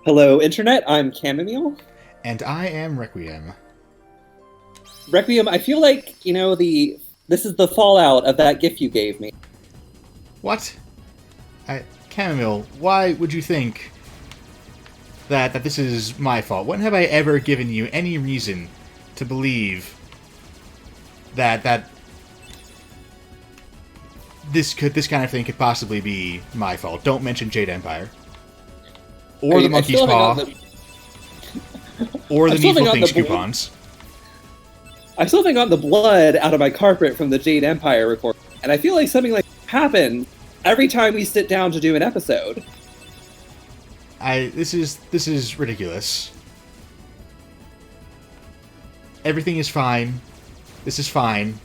Hello, Internet. I'm Chamomile. And I am Requiem. Requiem, I feel like, this is the fallout of that gift you gave me. What? Chamomile, why would you think that this is my fault? When have I ever given you any reason to believe that this kind of thing could possibly be my fault? Don't mention Jade Empire. Or the I Monkey's still haven't Paw. gotten Or I the still haven't Needful gotten Things the blood. coupons. I still haven't gotten the blood out of my carpet from the Jade Empire recording, and I feel like something like happens every time we sit down to do an episode. This is ridiculous. Everything is fine. This is fine.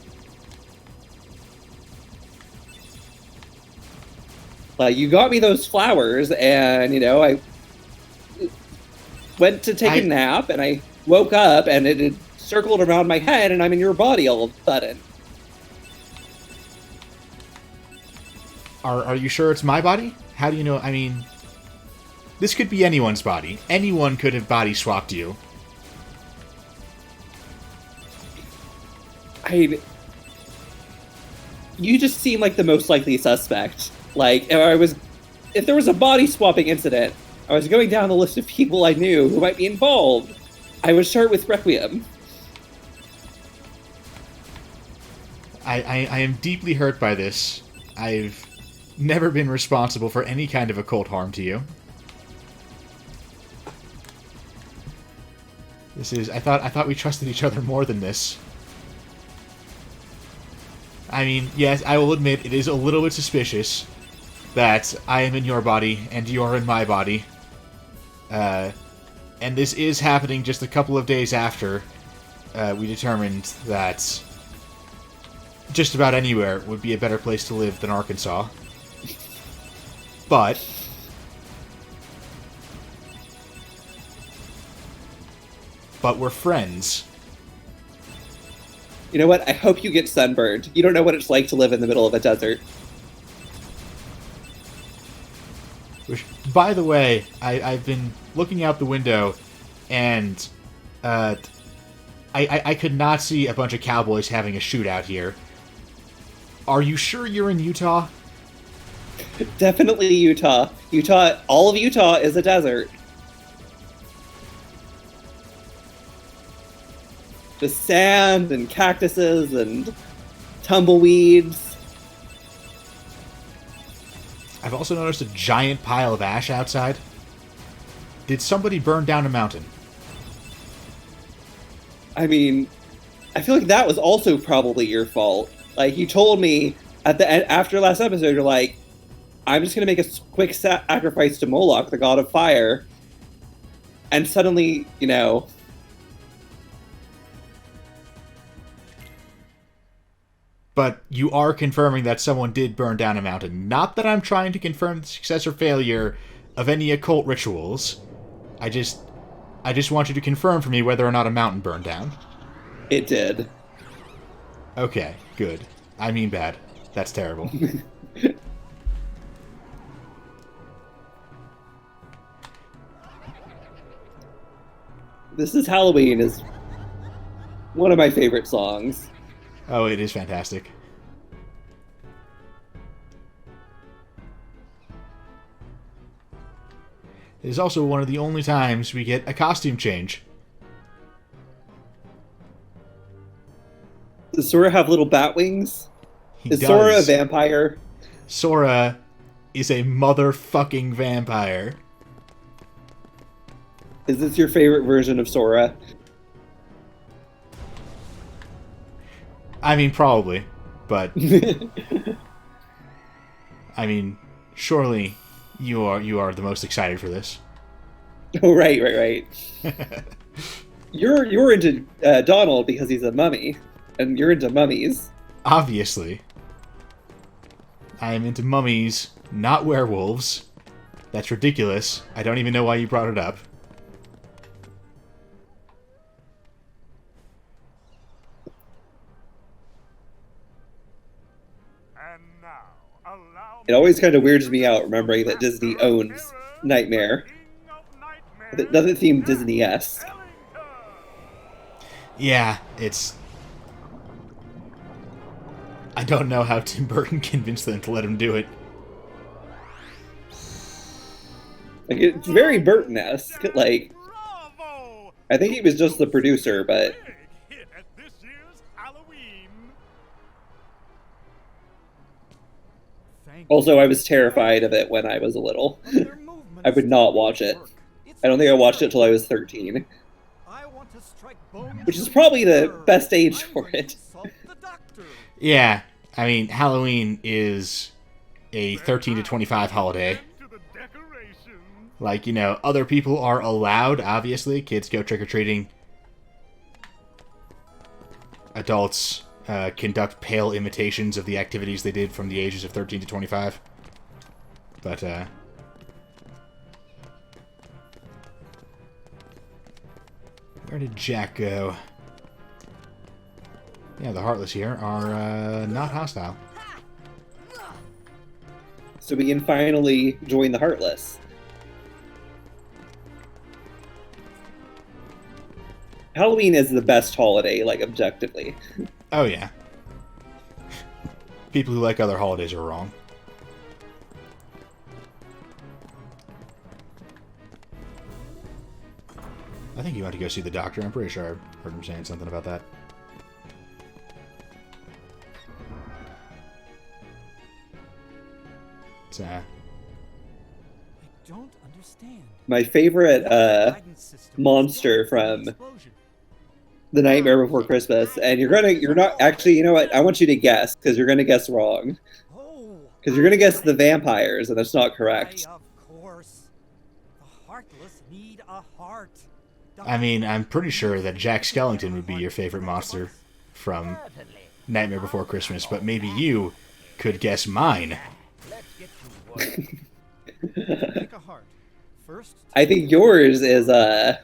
Like you got me those flowers, and I went to take a nap, and I woke up, and it had circled around my head, and I'm in your body all of a sudden. Are you sure it's my body? How do you know? I mean, this could be anyone's body. Anyone could have body swapped you. You just seem like the most likely suspect. Like, if there was a body swapping incident, I was going down the list of people I knew who might be involved. I would start with Requiem. I am deeply hurt by this. I've never been responsible for any kind of occult harm to you. I thought we trusted each other more than this. I mean, yes, I will admit it is a little bit suspicious that I am in your body and you are in my body. And this is happening just a couple of days after we determined that just about anywhere would be a better place to live than Arkansas. But we're friends. You know what? I hope you get sunburned. You don't know what it's like to live in the middle of a desert. Which, by the way, I've been looking out the window, and I could not see a bunch of cowboys having a shootout here. Are you sure you're in Utah? Definitely Utah. All of Utah is a desert. The sand and cactuses and tumbleweeds. I've also noticed a giant pile of ash outside. Did somebody burn down a mountain? I mean, I feel like that was also probably your fault. Like you told me at the end, after last episode, you're like, "I'm just gonna make a quick sacrifice to Moloch, the god of fire," and suddenly, But you are confirming that someone did burn down a mountain. Not that I'm trying to confirm the success or failure of any occult rituals. I just want you to confirm for me whether or not a mountain burned down. it did. Okay, good. I mean bad. That's terrible. This is Halloween is one of my favorite songs. Oh, it is fantastic. It is also one of the only times we get a costume change. Does Sora have little bat wings? He Is does. Sora a vampire? Sora is a motherfucking vampire. Is this your favorite version of Sora? I mean, probably. But, I mean, surely you are the most excited for this. Oh, right. You're into Donald because he's a mummy, and you're into mummies. Obviously. I am into mummies, not werewolves. That's ridiculous. I don't even know why you brought it up. It always kind of weirds me out remembering that Disney owns Nightmare. It doesn't seem Disney-esque. Yeah, it's... I don't know how Tim Burton convinced them to let him do it. Like, it's very Burton-esque. Like, I think he was just the producer, but... Also, I was terrified of it when I was little. I would not watch it. I don't think I watched it till I was 13. Which is probably the best age for it. Yeah, I mean, Halloween is a 13 to 25 holiday. Like, you know, other people are allowed, obviously. Kids go trick-or-treating. Adults conduct pale imitations of the activities they did from the ages of 13 to 25. But, where did Jack go? Yeah, the Heartless here are not hostile. So we can finally join the Heartless. Halloween is the best holiday, like, objectively. Oh, yeah. People who like other holidays are wrong. I think he went to go see the doctor. I'm pretty sure I heard him saying something about that. It's, I don't understand. My favorite monster from The Nightmare Before Christmas, and you're not actually, you know what? I want you to guess, because you're gonna guess wrong. Because you're gonna guess the vampires, and that's not correct. Of course. The Heartless need a heart. I mean, I'm pretty sure that Jack Skellington would be your favorite monster from Nightmare Before Christmas, but maybe you could guess mine. Make a heart. First, I think yours is I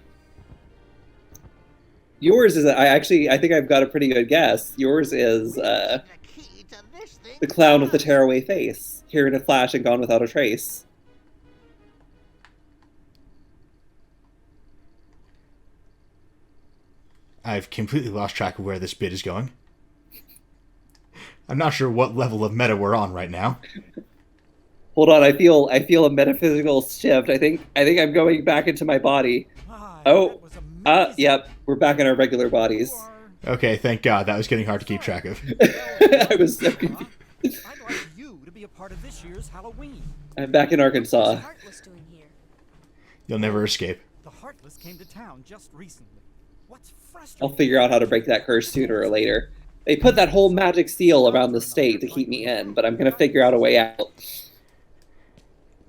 think I've got a pretty good guess. Yours is the clown with the tearaway face, here in a flash and gone without a trace. I've completely lost track of where this bit is going. I'm not sure what level of meta we're on right now. Hold on, I feel a metaphysical shift. I think I'm going back into my body. Oh, yep, we're back in our regular bodies. Okay, thank God. That was getting hard to keep track of. I was so confused. I'd like you to be a part of this year's Halloween. I'm back in Arkansas. Heartless doing here? You'll never escape. The Heartless came to town just recently. What's frustrating? I'll figure out how to break that curse sooner or later. They put that whole magic seal around the state to keep me in, but I'm gonna figure out a way out.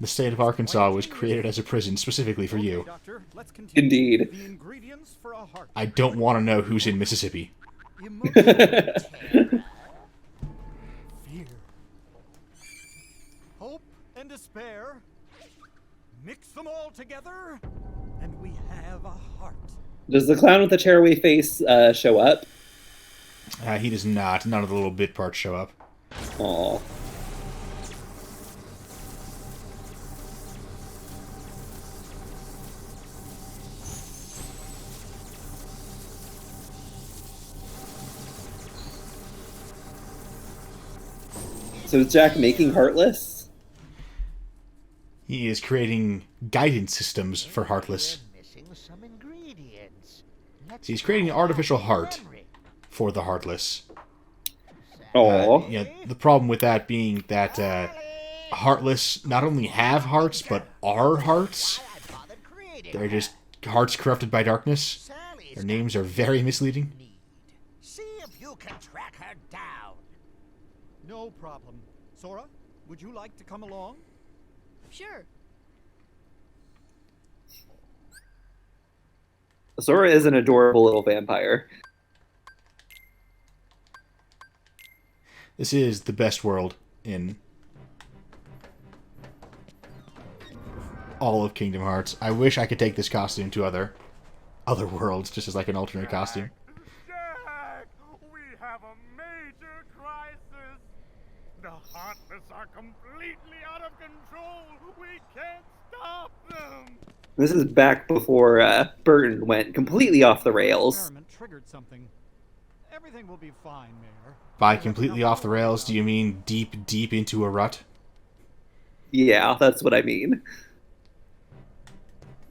The state of Arkansas was created as a prison specifically for you. Doctor, let's continue. Indeed. The ingredients for a heart. I don't want to know who's in Mississippi. Emotion, fear, hope, and despair. Mix them all together, and we have a heart. Does the clown with the tearaway face show up? He does not. None of the little bit parts show up. Aw. So is Jack making Heartless? He is creating guidance systems for Heartless. So he's creating an artificial heart for the Heartless. Aw. The problem with that being that Heartless not only have hearts, but are hearts. They're just hearts corrupted by darkness. Their names are very misleading. See if you can track her down. No problem. Sora, would you like to come along? Sure. Sora is an adorable little vampire. This is the best world in all of Kingdom Hearts. I wish I could take this costume to other worlds, just as like an alternate costume. Jack, we have a major crisis. The Heartless are completely out of control. We can't stop them. This is back before Burton went completely off the rails. Experiment triggered something. Everything will be fine, Mayor. By completely off the rails, do you mean deep, deep into a rut? Yeah, that's what I mean.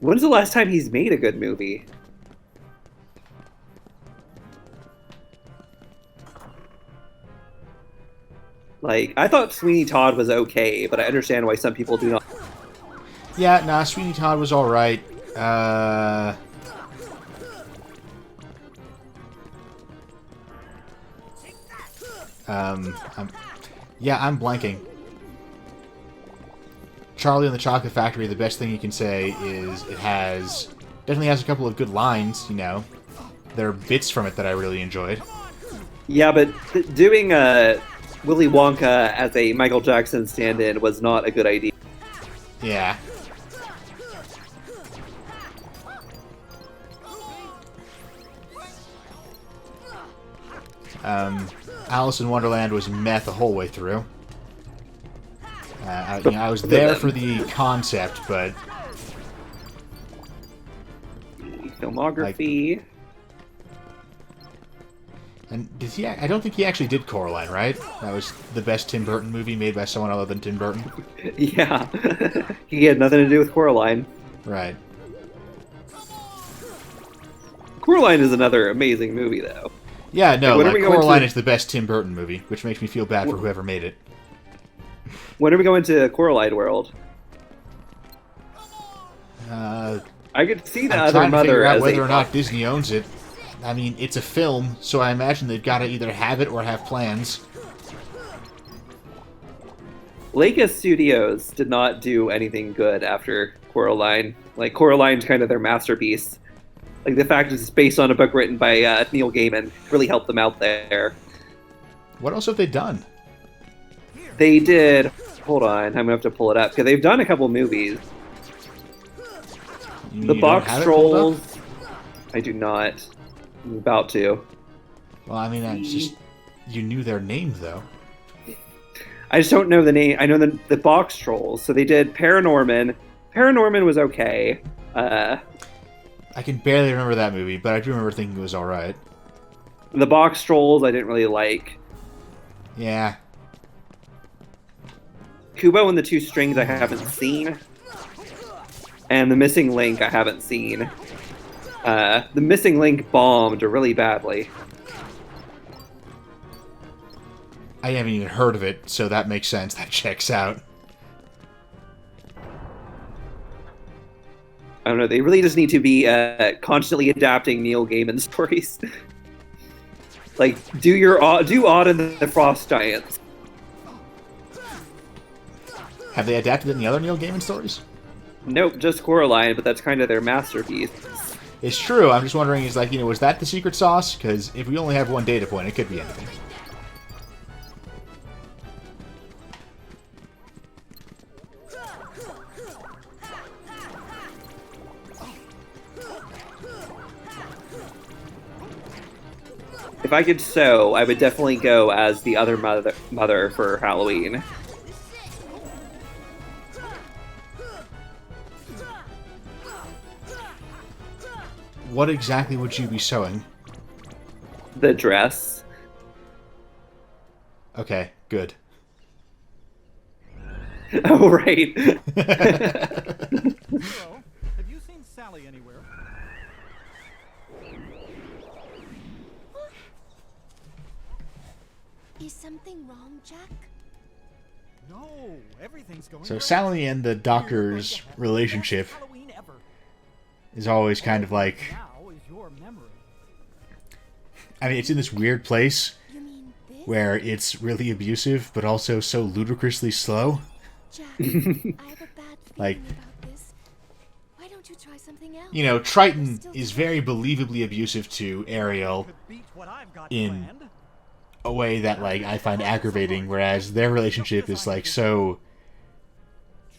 When's the last time he's made a good movie? Like, I thought Sweeney Todd was okay, but I understand why some people do not. Yeah, nah, Sweeney Todd was alright. I'm blanking. Charlie and the Chocolate Factory, the best thing you can say is it definitely has a couple of good lines, you know. There are bits from it that I really enjoyed. Yeah, but doing Willy Wonka as a Michael Jackson stand-in was not a good idea. Yeah. Alice in Wonderland was meh the whole way through. I was there for the concept, but... Filmography. And did he? I don't think he actually did Coraline, right? That was the best Tim Burton movie made by someone other than Tim Burton. Yeah. He had nothing to do with Coraline. Right. Coraline is another amazing movie, though. Yeah, no, When are like, we going Coraline to- is the best Tim Burton movie, which makes me feel bad for whoever made it. When are we going to Coraline World? Uh, I could see the I'm other trying to mother figure out as whether a or not Disney owns it. I mean, it's a film, so I imagine they've got to either have it or have plans. Leica Studios did not do anything good after Coraline. Like, Coraline's kind of their masterpiece. Like, the fact it's based on a book written by Neil Gaiman really helped them out there. What else have they done? They did... Hold on, I'm going to have to pull it up, because they've done a couple movies. You The don't Box have it pulled up? Trolls... I do not. I'm about to. Well, I mean, it's just... You knew their name, though. I just don't know the name. I know the Box Trolls. So they did Paranorman. Paranorman was okay. I can barely remember that movie, but I do remember thinking it was alright. The Box Trolls I didn't really like. Yeah. Kubo and the Two Strings I haven't seen. And The Missing Link I haven't seen. The Missing Link bombed really badly. I haven't even heard of it, so that makes sense. That checks out. I don't know. They really just need to be constantly adapting Neil Gaiman stories. Like, do Odd and the Frost Giants. Have they adapted any other Neil Gaiman stories? Nope, just Coraline, but that's kind of their masterpiece. It's true. I'm just wondering, is like, was that the secret sauce? Because if we only have one data point, it could be anything. If I could sew, I would definitely go as the other mother for Halloween. What exactly would you be sewing? The dress. Okay, good. Oh, right. Hero, have you seen Sally anywhere? Is something wrong, Jack? No, everything's going So great. Sally and the We're going doctor's to have the best relationship Halloween ever. is always kind of like... Now is your memory. I mean, it's in this weird place You mean this? where it's really abusive, but also so ludicrously slow. Jack, I have a bad feeling Like- about this. Why don't you try something else? You know, Triton is very believably abusive to Ariel Could beat what I've got in planned. a way that, like, I find aggravating, whereas their relationship is, like, so...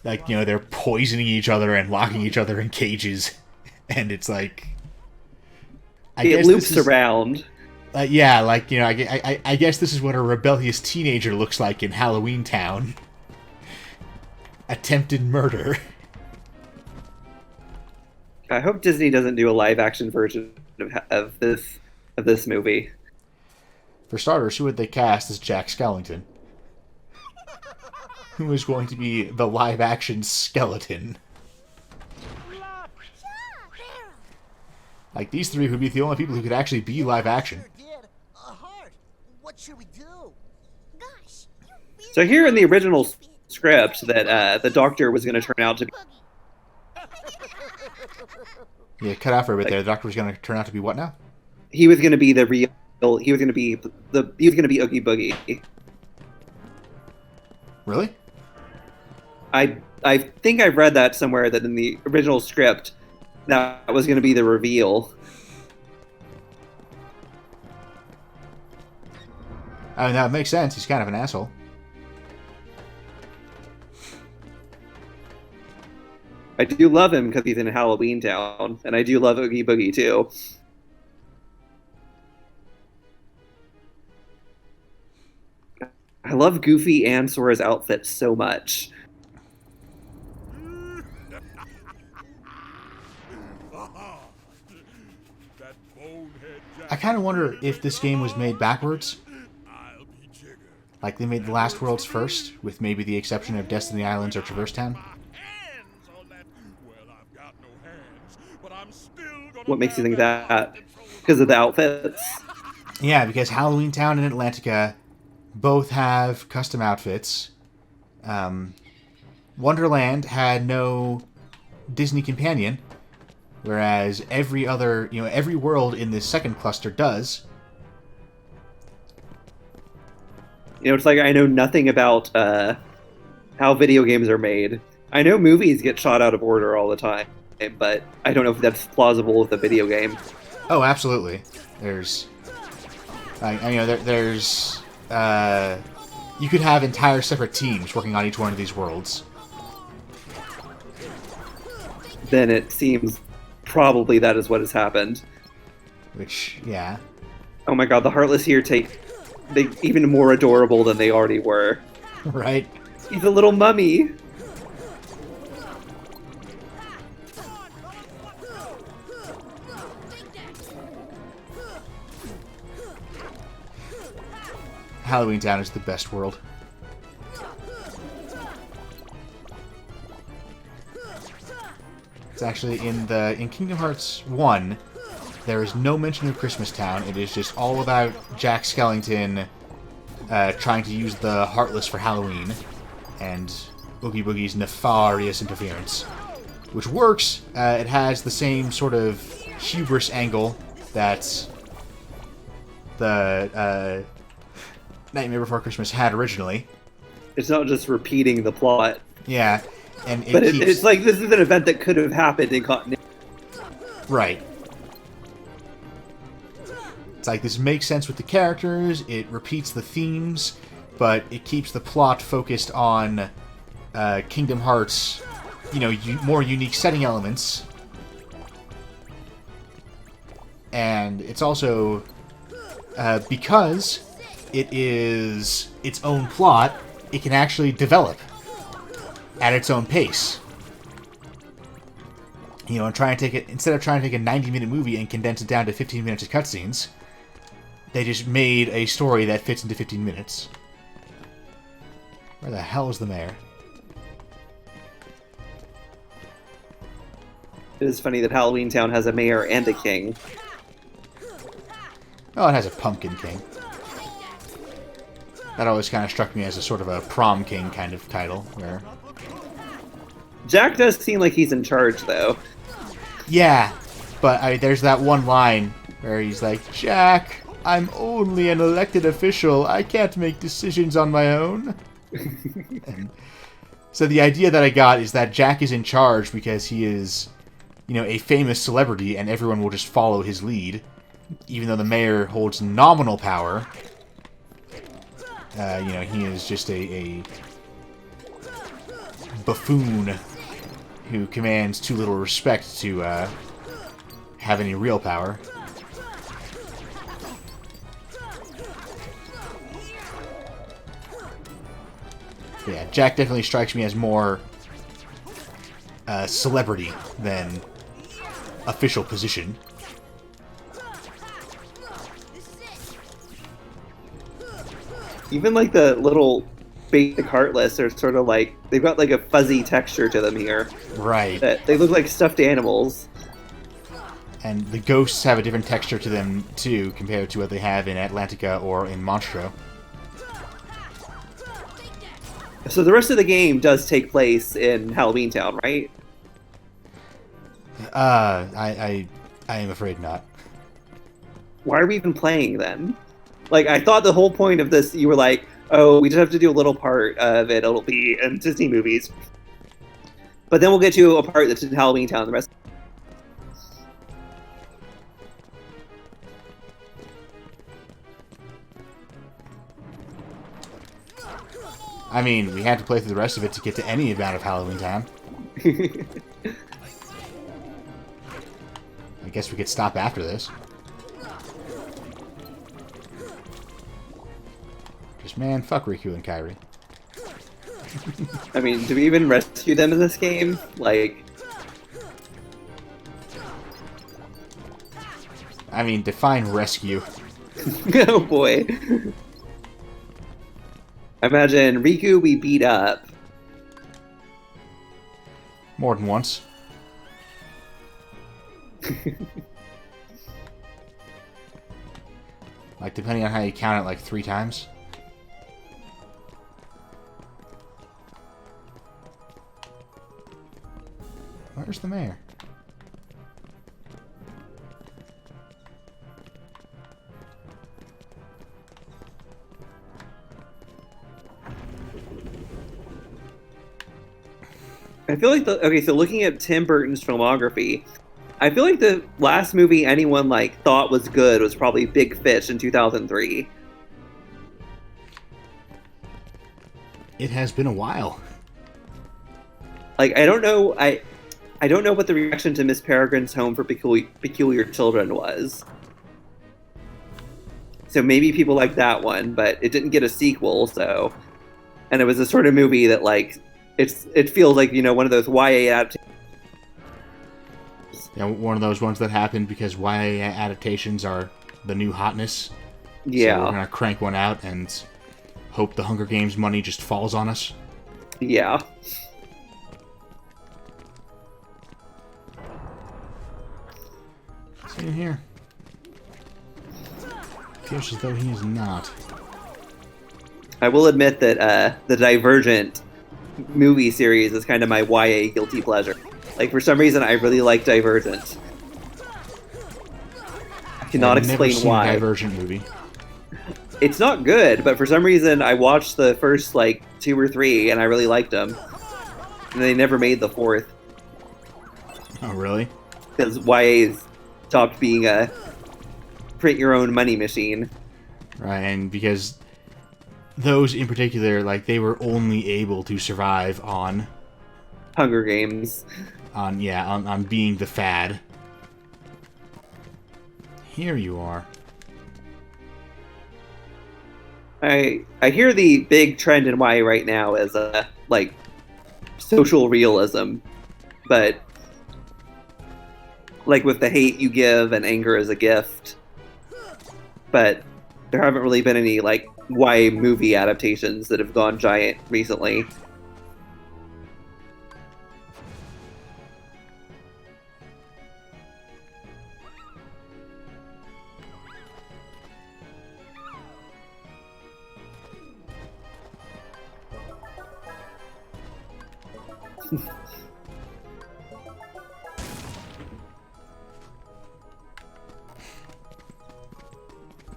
Like, you know, they're poisoning each other and locking each other in cages. And it's like... I It guess loops this is- around. yeah, like, you know, I guess this is what a rebellious teenager looks like in Halloween Town. Attempted murder. I hope Disney doesn't do a live action version of this movie. For starters, who would they cast as Jack Skellington? Who is going to be the live action skeleton? Like, these three would be the only people who could actually be live action. What should we do? Gosh, you really So here in the original script that the Doctor was going to turn out to be Yeah, cut out for a bit there. The Doctor was going to turn out to be what now? he was going to be the real he was going to be Oogie Boogie. Really? I think I've read that somewhere that in the original script that was going to be the reveal. I mean, that makes sense. He's kind of an asshole. I do love him because he's in Halloween Town, and I do love Oogie Boogie too. I love Goofy and Sora's outfits so much. That bonehead Jack I kind of wonder if this game was made backwards. I'll be jiggered. Like they made the last worlds first, with maybe the exception of Destiny Islands or Traverse Town. Hands on that. Well, I've got no hands, but I'm still gonna. What makes you think grab that? Because of the outfits? Yeah, because Halloween Town and Atlantica both have custom outfits. Wonderland had no Disney companion, whereas every other, every world in this second cluster does. It's like I know nothing about how video games are made. I know movies get shot out of order all the time, but I don't know if that's plausible with a video game. Oh, absolutely. There's, there's, you could have entire separate teams working on each one of these worlds. Then it seems probably that is what has happened. Which, yeah. Oh my god, the Heartless here they even more adorable than they already were. Right? He's a little mummy. Halloween Town is the best world. It's actually in Kingdom Hearts 1, there is no mention of Christmas Town. It is just all about Jack Skellington trying to use the Heartless for Halloween, and Oogie Boogie's nefarious interference. Which works. It has the same sort of hubris angle that the Nightmare Before Christmas had originally. It's not just repeating the plot. Yeah, and But it's like this is an event that could have happened in continuity. Right. It's like this makes sense with the characters, it repeats the themes, but it keeps the plot focused on Kingdom Hearts, more unique setting elements. And it's also, because it is its own plot, it can actually develop at its own pace. And try and take it, instead of trying to take a 90-minute movie and condense it down to 15 minutes of cutscenes, they just made a story that fits into 15 minutes. Where the hell is the mayor? It is funny that Halloween Town has a mayor and a king. Oh, it has a Pumpkin King. That always kind of struck me as a sort of a prom king kind of title, where... Jack does seem like he's in charge, though. Yeah, but there's that one line where he's like, Jack, I'm only an elected official. I can't make decisions on my own. And so the idea that I got is that Jack is in charge because he is, a famous celebrity and everyone will just follow his lead. Even though the mayor holds nominal power, he is just a buffoon who commands too little respect to have any real power. Yeah, Jack definitely strikes me as more celebrity than official position. Even like the little basic heartless are sort of like they've got like a fuzzy texture to them here. Right. That they look like stuffed animals. And the ghosts have a different texture to them, too, compared to what they have in Atlantica or in Monstro. So the rest of the game does take place in Halloween Town, right? I am afraid not. Why are we even playing then? Like, I thought the whole point of this, you were like, oh, we just have to do a little part of it. It'll be in Disney movies. But then we'll get to a part that's in Halloween Town. The rest. I mean, we had to play through the rest of it to get to any amount of Halloween Town. I guess we could stop after this. Just, man, fuck Riku and Kairi. I mean, do we even rescue them in this game? Like... I mean, define rescue. Oh boy. Imagine Riku we beat up. More than once. Like, depending on how you count it, like 3 times. Where's the mayor? I feel like okay, so looking at Tim Burton's filmography, I feel like the last movie anyone like thought was good was probably Big Fish in 2003. It has been a while. Like I don't know what the reaction to Miss Peregrine's Home for Peculiar Children was. So maybe people like that one, but it didn't get a sequel, so and it was a sort of movie that like it feels like, you know, one of those YA adaptations. Yeah, one of those ones that happened because YA adaptations are the new hotness. Yeah. So we're gonna crank one out and hope the Hunger Games money just falls on us. Yeah. Is he in here? Feels as though he is not. I will admit that the Divergent movie series is kind of my YA guilty pleasure. Like, for some reason, I really like Divergent. I cannot I've never explain seen why. a Divergent movie. It's not good, but for some reason, I watched the first, like, 2 or 3, and I really liked them. And they never made the 4th. Oh, really? Because YA's stopped being a print-your-own-money machine. Right, and because those in particular, like, they were only able to survive on Hunger Games. on being the fad. Here you are. I hear the big trend in YA right now is like social realism, but like with the hate you give and anger as a gift. But there haven't really been any like YA movie adaptations that have gone giant recently.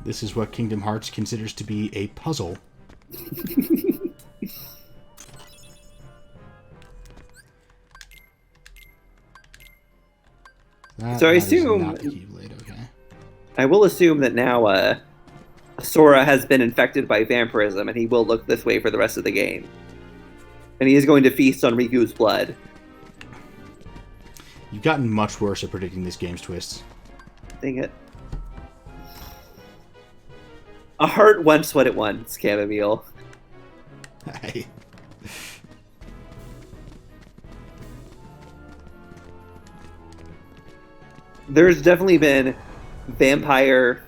This is what Kingdom Hearts considers to be a puzzle. So I that is assume- not the Keyblade, okay. I will assume that now Sora has been infected by vampirism and he will look this way for the rest of the game. And he is going to feast on Riku's blood. You've gotten much worse at predicting this game's twists. Dang it. A heart wants what it wants, Chamomile. Hey. there's definitely been vampire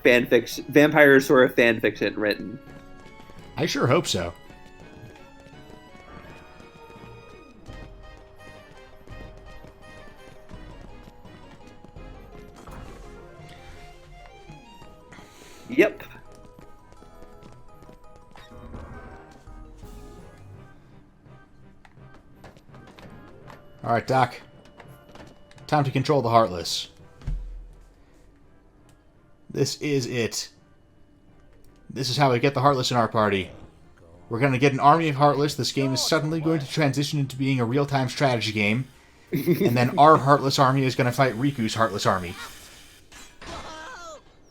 sort of fan fiction written. I sure hope so. Yep. Alright, Doc. Time to control the Heartless. This is it. This is how we get the Heartless in our party. We're going to get an army of Heartless. This game is suddenly going to transition into being a real-time strategy game. And then our Heartless army is going to fight Riku's Heartless army.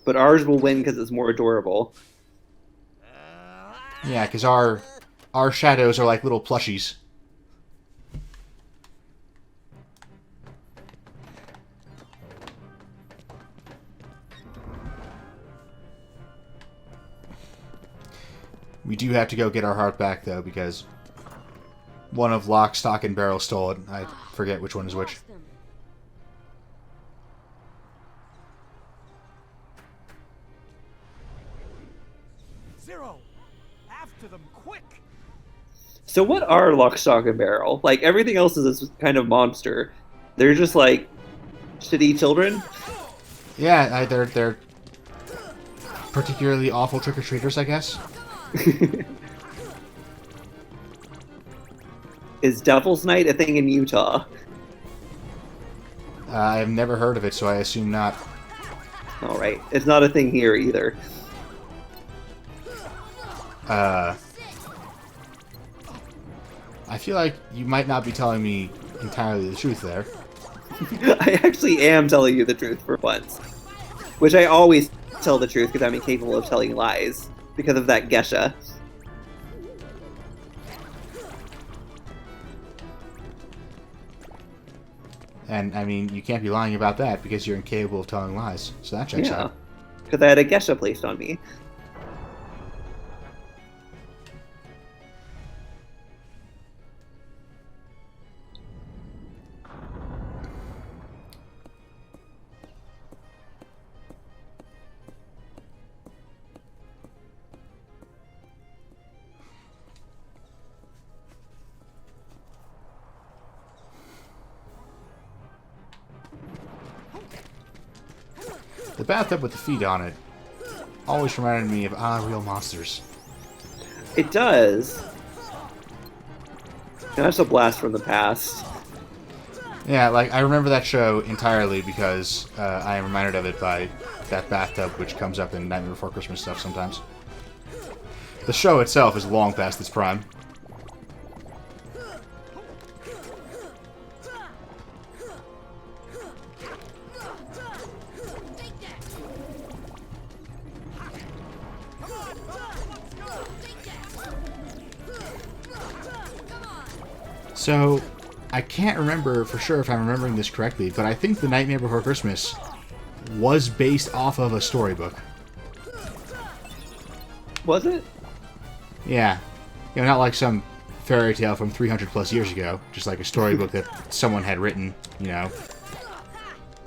But ours will win because it's more adorable. Yeah, because our shadows are like little plushies. We do have to go get our heart back, though, because one of Lock, Stock, and Barrel stole it. I forget which one is which. Zero! After them, quick! So what are Lock, Stock, and Barrel? Like, everything else is this kind of monster. They're just, like, shitty children? Yeah, they're particularly awful trick-or-treaters, I guess. Is Devil's Night a thing in Utah? I've never heard of it, so I assume not. Alright, it's not a thing here either. I feel like you might not be telling me entirely the truth there. I actually am telling you the truth for once. Which I always tell the truth because I'm incapable of telling lies. Because of that Gesha. And, I mean, you can't be lying about that because you're incapable of telling lies. So that checks out. Because I had a Gesha placed on me. The bathtub with the feet on it always reminded me of Real Monsters. It does. And that's a blast from the past. Yeah, like, I remember that show entirely because I am reminded of it by that bathtub, which comes up in Nightmare Before Christmas stuff sometimes. The show itself is long past its prime. So, I can't remember for sure if I'm remembering this correctly, but I think The Nightmare Before Christmas was based off of a storybook. Was it? Yeah. You know, not like some fairy tale from 300 plus years ago, just like a storybook that someone had written, you know,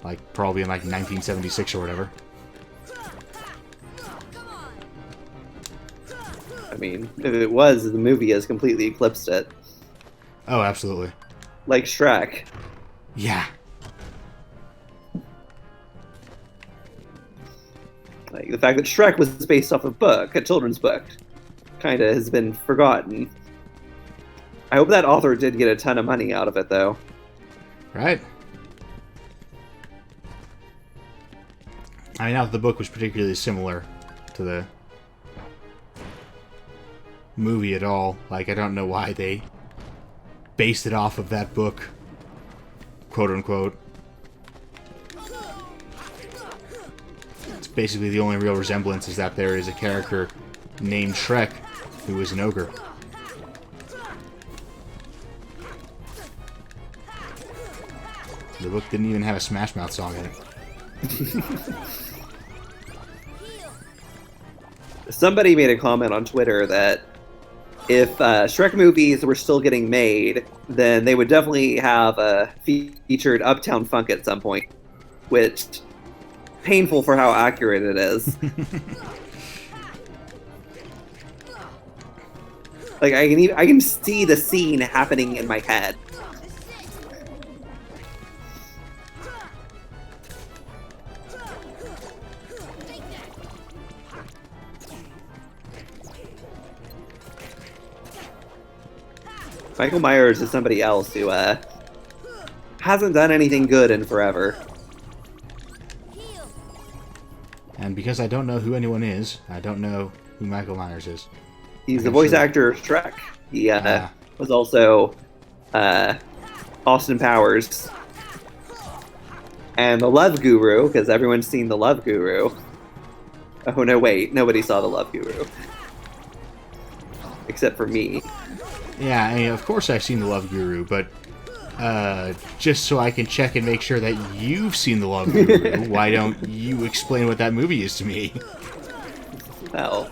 like probably in like 1976 or whatever. I mean, if it was, the movie has completely eclipsed it. Oh, absolutely. Like Shrek. Yeah. Like, the fact that Shrek was based off a book, a children's book, kind of has been forgotten. I hope that author did get a ton of money out of it, though. Right. I doubt the book was particularly similar to the movie at all. Like, I don't know why they based it off of that book, quote-unquote. It's basically the only real resemblance is that there is a character named Shrek who is an ogre. The book didn't even have a Smash Mouth song in it. Somebody made a comment on Twitter that if Shrek movies were still getting made, then they would definitely have a featured Uptown Funk at some point, which painful for how accurate it is. Like I can see the scene happening in my head. Michael Myers is somebody else who hasn't done anything good in forever. And because I don't know who anyone is, I don't know who Michael Myers is. He's the voice actor of Shrek. He was also Austin Powers. And the Love Guru, because everyone's seen the Love Guru. Oh no, wait, nobody saw the Love Guru. Except for me. Yeah, I mean, of course I've seen the Love Guru, but just so I can check and make sure that you've seen the Love Guru, why don't you explain what that movie is to me? Well,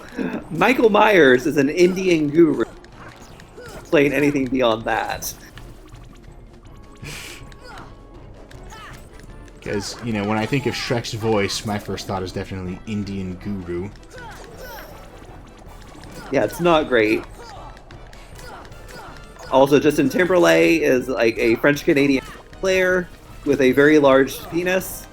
Michael Myers is an Indian guru. Explain anything beyond that. Because, you know, when I think of Shrek's voice, my first thought is definitely Indian guru. Yeah, it's not great. Also, Justin Timberlake is like a French-Canadian player with a very large penis.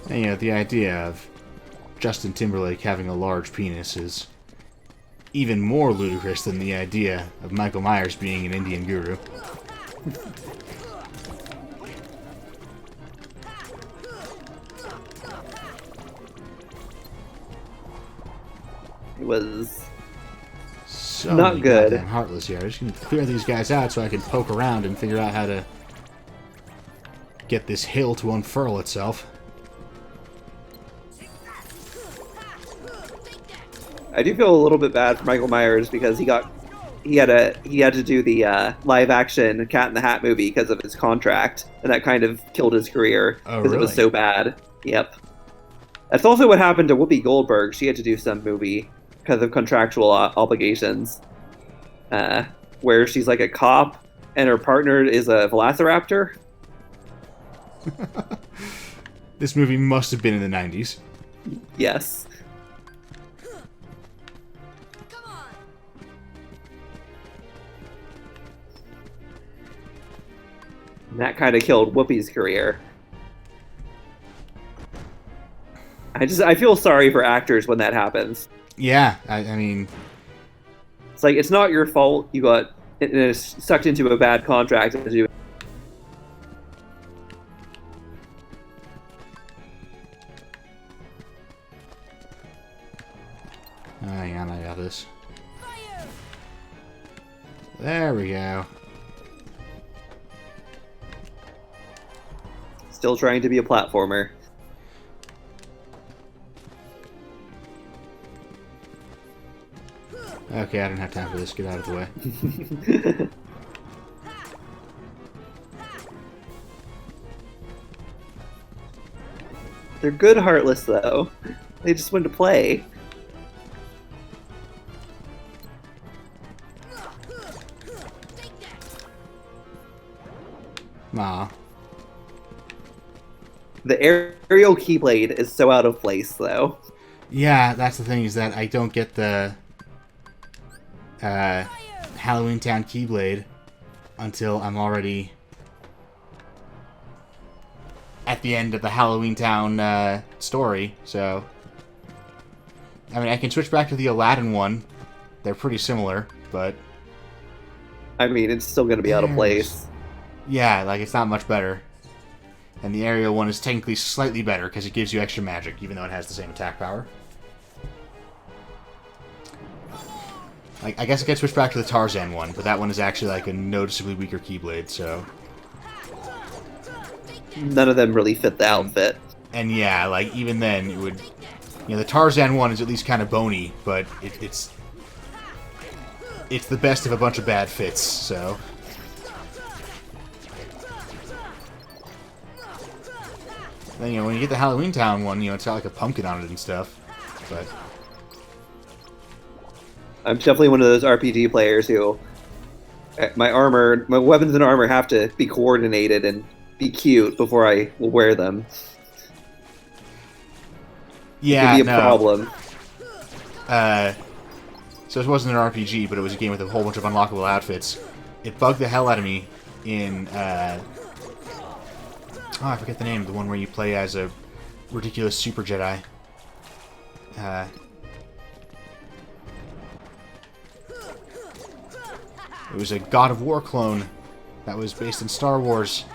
And, you know, the idea of Justin Timberlake having a large penis is even more ludicrous than the idea of Michael Myers being an Indian guru. It was So not many good. goddamn Heartless here. I just need to clear these guys out so I can poke around and figure out how to get this hill to unfurl itself. I do feel a little bit bad for Michael Myers because he had to do the live action Cat in the Hat movie because of his contract, and that kind of killed his career Oh, because it was really? so bad. Yep. That's also what happened to Whoopi Goldberg. She had to do some movie because of contractual obligations, where she's like a cop and her partner is a velociraptor. This movie must have been in the 90s. Yes. And that kind of killed Whoopi's career. I feel sorry for actors when that happens. Yeah, I mean, It's like, it's not your fault you got sucked into a bad contract to do. hang on, I got this. There we go. Still trying to be a platformer. Okay, I don't have time for this. Get out of the way. They're good Heartless, though. They just want to play. Aw. The aerial keyblade is so out of place, though. Yeah, that's the thing, is that I don't get the Halloween Town Keyblade until I'm already at the end of the Halloween Town story, so... I mean, I can switch back to the Aladdin one. They're pretty similar, but... I mean, it's still going to be out of place. Yeah, like, it's not much better. And the aerial one is technically slightly better, because it gives you extra magic, even though it has the same attack power. Like, I guess I could switch back to the Tarzan one, but that one is actually, like, a noticeably weaker Keyblade, so... None of them really fit the outfit. And yeah, like, even then, it would... You know, the Tarzan one is at least kind of bony, but it's the best of a bunch of bad fits, so... Then, you know, when you get the Halloween Town one, you know, it's got like a pumpkin on it and stuff. But I'm definitely one of those RPG players who My weapons and armor have to be coordinated and be cute before I will wear them. Yeah, It could be a no. problem. So this wasn't an RPG, but it was a game with a whole bunch of unlockable outfits. It bugged the hell out of me in, I forget the name, the one where you play as a ridiculous super Jedi. It was a God of War clone that was based in Star Wars.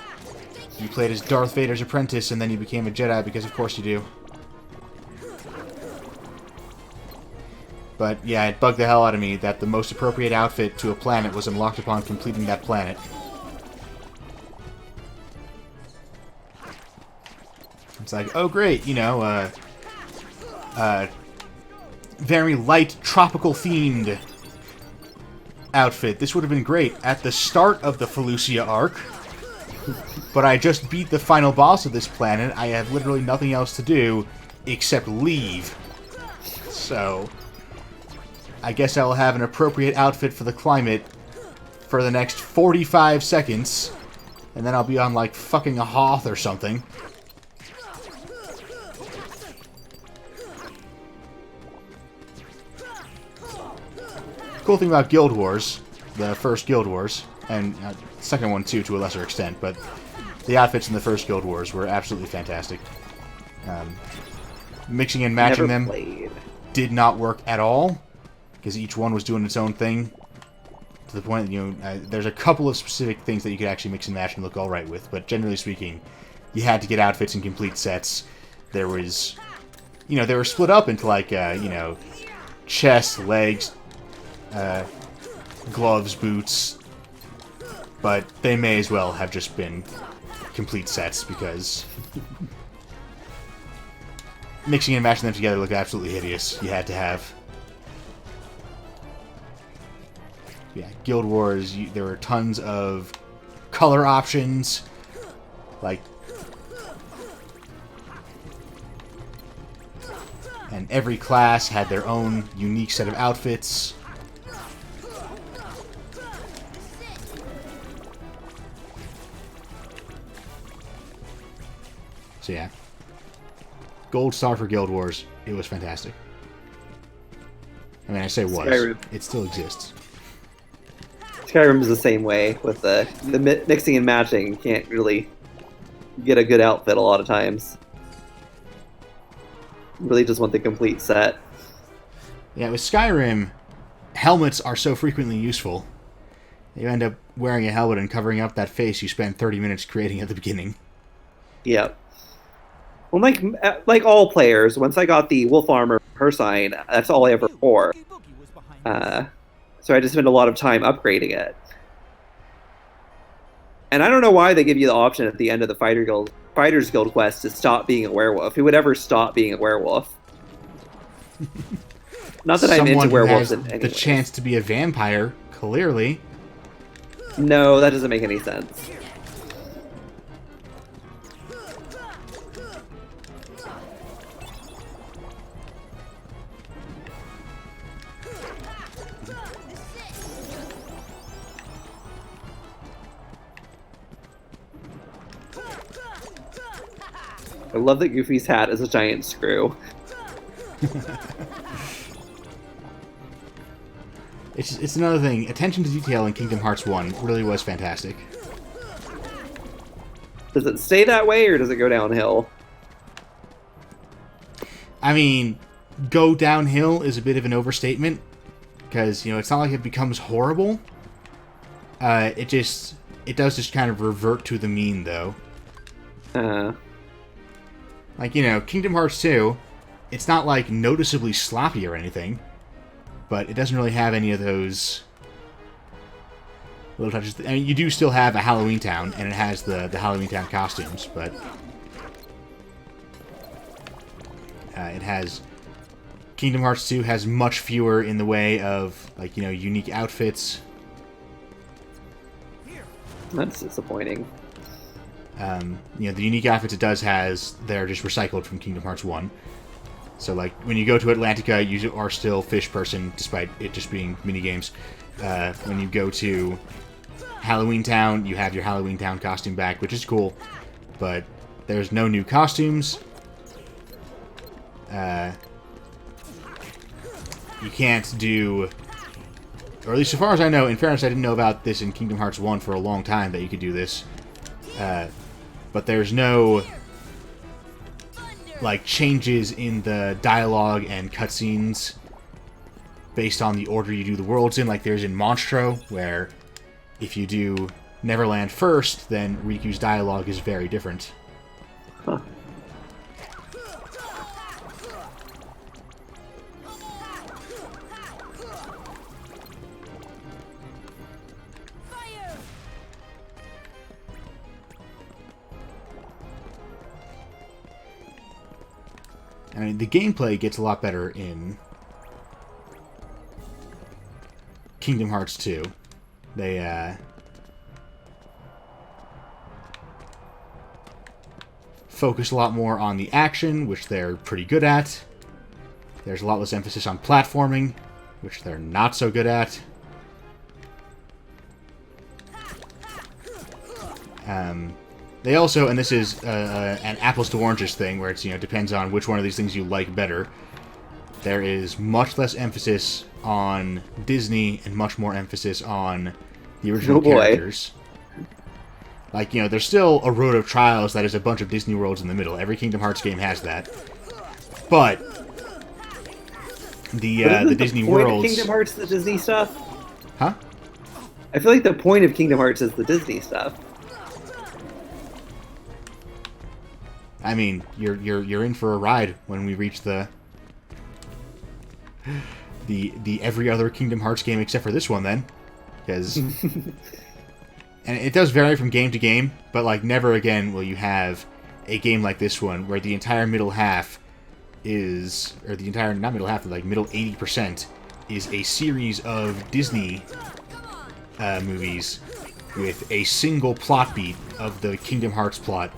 You played as Darth Vader's apprentice, and then you became a Jedi, because of course you do. But yeah, it bugged the hell out of me that the most appropriate outfit to a planet was unlocked upon completing that planet. It's like, oh great, you know, very light, tropical-themed outfit. This would have been great at the start of the Felucia arc, but I just beat the final boss of this planet. I have literally nothing else to do except leave. So I guess I will have an appropriate outfit for the climate for the next 45 seconds, and then I'll be on, like, fucking a Hoth or something. Cool thing about Guild Wars, the first Guild Wars, and second one too to a lesser extent, but the outfits in the first Guild Wars were absolutely fantastic. Mixing and matching them did not work at all, because each one was doing its own thing, to the point that, you know, there's a couple of specific things that you could actually mix and match and look alright with, but generally speaking, you had to get outfits in complete sets. There was, you know, they were split up into, like, you know, chest, legs, gloves, boots, but they may as well have just been complete sets, because mixing and matching them together looked absolutely hideous. You had to have... Yeah, Guild Wars, there were tons of color options, like... And every class had their own unique set of outfits. So yeah, gold star for Guild Wars. It was fantastic. I mean, I say was. Skyrim. It still exists. Skyrim is the same way with the mixing and matching. You can't really get a good outfit a lot of times. You really just want the complete set. Yeah, with Skyrim, helmets are so frequently useful. You end up wearing a helmet and covering up that face you spent 30 minutes creating at the beginning. Yep. Well, like all players, once I got the wolf armor her sign, that's all I ever wore. So I just spent a lot of time upgrading it. And I don't know why they give you the option at the end of the Fighters Guild quest to stop being a werewolf. Who would ever stop being a werewolf? Not that I'm into werewolves in any the chance to be a vampire, clearly. No, that doesn't make any sense. I love that Goofy's hat is a giant screw. It's another thing. Attention to detail in Kingdom Hearts 1 really was fantastic. Does it stay that way, or does it go downhill? I mean, go downhill is a bit of an overstatement, because, you know, it's not like it becomes horrible. It does just kind of revert to the mean, though. Like, you know, Kingdom Hearts 2, it's not, like, noticeably sloppy or anything, but it doesn't really have any of those little touches. I mean, you do still have a Halloween Town, and it has the Halloween Town costumes, but it has... Kingdom Hearts 2 has much fewer in the way of, like, you know, unique outfits. That's disappointing. You know, the unique outfits it does has, they're just recycled from Kingdom Hearts 1. So, like, when you go to Atlantica, you are still fish person, despite it just being minigames. When you go to Halloween Town, you have your Halloween Town costume back, which is cool. But there's no new costumes. You can't do... Or at least so far as I know, in fairness, I didn't know about this in Kingdom Hearts 1 for a long time, that you could do this. But there's no, like, changes in the dialogue and cutscenes based on the order you do the worlds in, like there's in Monstro, where if you do Neverland first, then Riku's dialogue is very different. Huh. I mean, the gameplay gets a lot better in Kingdom Hearts 2. They, focus a lot more on the action, which they're pretty good at. There's a lot less emphasis on platforming, which they're not so good at. They also, and this is an apples to oranges thing, where it's, you know, depends on which one of these things you like better. There is much less emphasis on Disney and much more emphasis on the original characters. Like, you know, there's still a Road of Trials that is a bunch of Disney worlds in the middle. Every Kingdom Hearts game has that. But the Disney worlds... Of Kingdom Hearts, the Disney stuff? Huh? I feel like the point of Kingdom Hearts is the Disney stuff. I mean, you're in for a ride when we reach the every other Kingdom Hearts game except for this one, then, because and it does vary from game to game, but like never again will you have a game like this one where the entire middle half is, or the entire not middle half, but like middle 80% is a series of Disney movies with a single plot beat of the Kingdom Hearts plot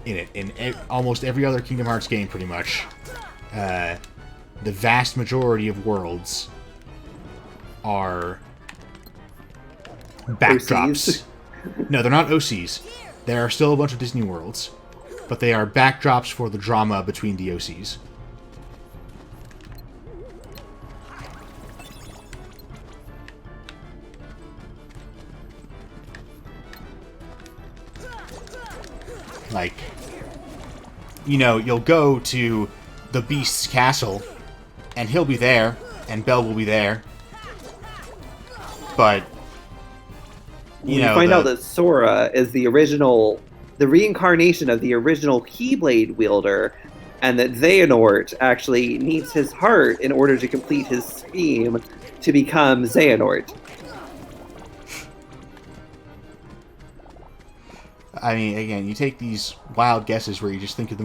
in it. In almost every other Kingdom Hearts game, pretty much, the vast majority of worlds are backdrops. OCs? No, they're not OCs. There are still a bunch of Disney worlds, but they are backdrops for the drama between the OCs. Like, you know, you'll go to the Beast's castle, and he'll be there, and Belle will be there. But, you know, find out that Sora is the reincarnation of the original Keyblade wielder, and that Xehanort actually needs his heart in order to complete his scheme to become Xehanort. I mean, again, you take these wild guesses where you just think of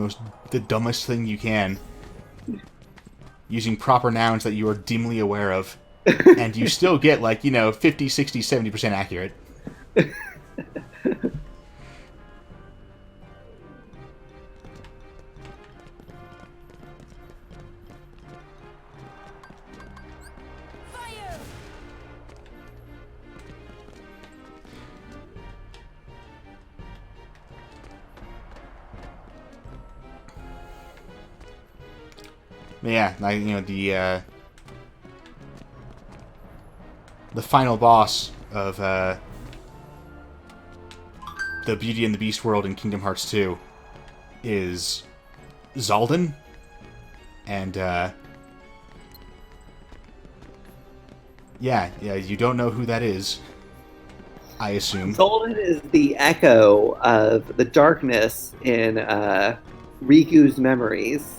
the dumbest thing you can, using proper nouns that you are dimly aware of, and you still get, like, you know, 50, 60, 70% accurate. Yeah, like, you know, the final boss of the Beauty and the Beast world in Kingdom Hearts 2 is Zaldin, and yeah, you don't know who that is, I assume. Zaldin is the echo of the darkness in Riku's memories.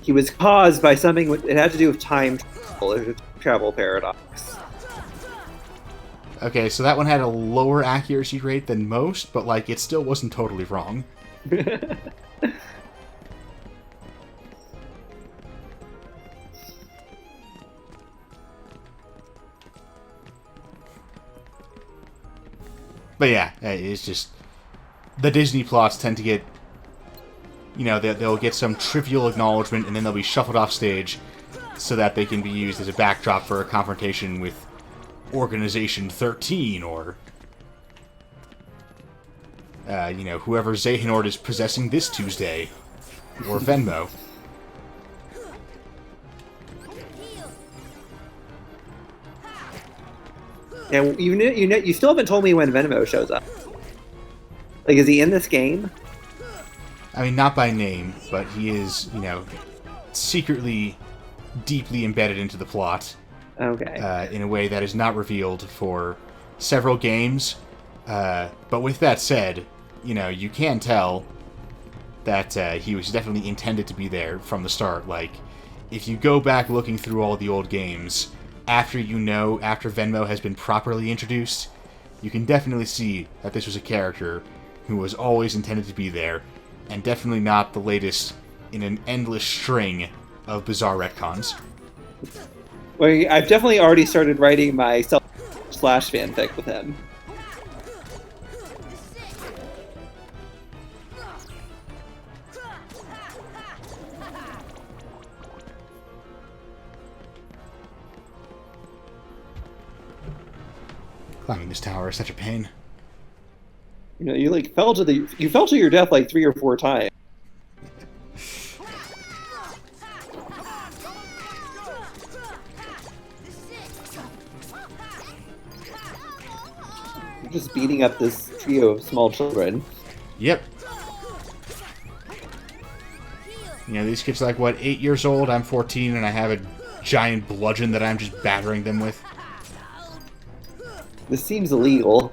He was caused by something, it had to do with time travel. It was a travel paradox. Okay, so that one had a lower accuracy rate than most, but, like, it still wasn't totally wrong. But yeah, it's just... The Disney plots tend to get... You know, they'll get some trivial acknowledgement, and then they'll be shuffled off stage. so that they can be used as a backdrop for a confrontation with Organization 13 or, whoever Xehanort is possessing this Tuesday, or Venmo. And you still haven't told me when Venmo shows up. Like, is he in this game? I mean, not by name, but he is, secretly, deeply embedded into the plot. Okay. In a way that is not revealed for several games. But with that said, you can tell that he was definitely intended to be there from the start. Like, if you go back looking through all the old games, after Venmo has been properly introduced, you can definitely see that this was a character who was always intended to be there, and definitely not the latest in an endless string of bizarre retcons. Well, I've definitely already started writing my self/slash fanfic with him. Climbing this tower is such a pain. You fell to your death like 3 or 4 times. You're just beating up this trio of small children. Yep. These kids are like, 8 years old? I'm 14, and I have a giant bludgeon that I'm just battering them with. This seems illegal.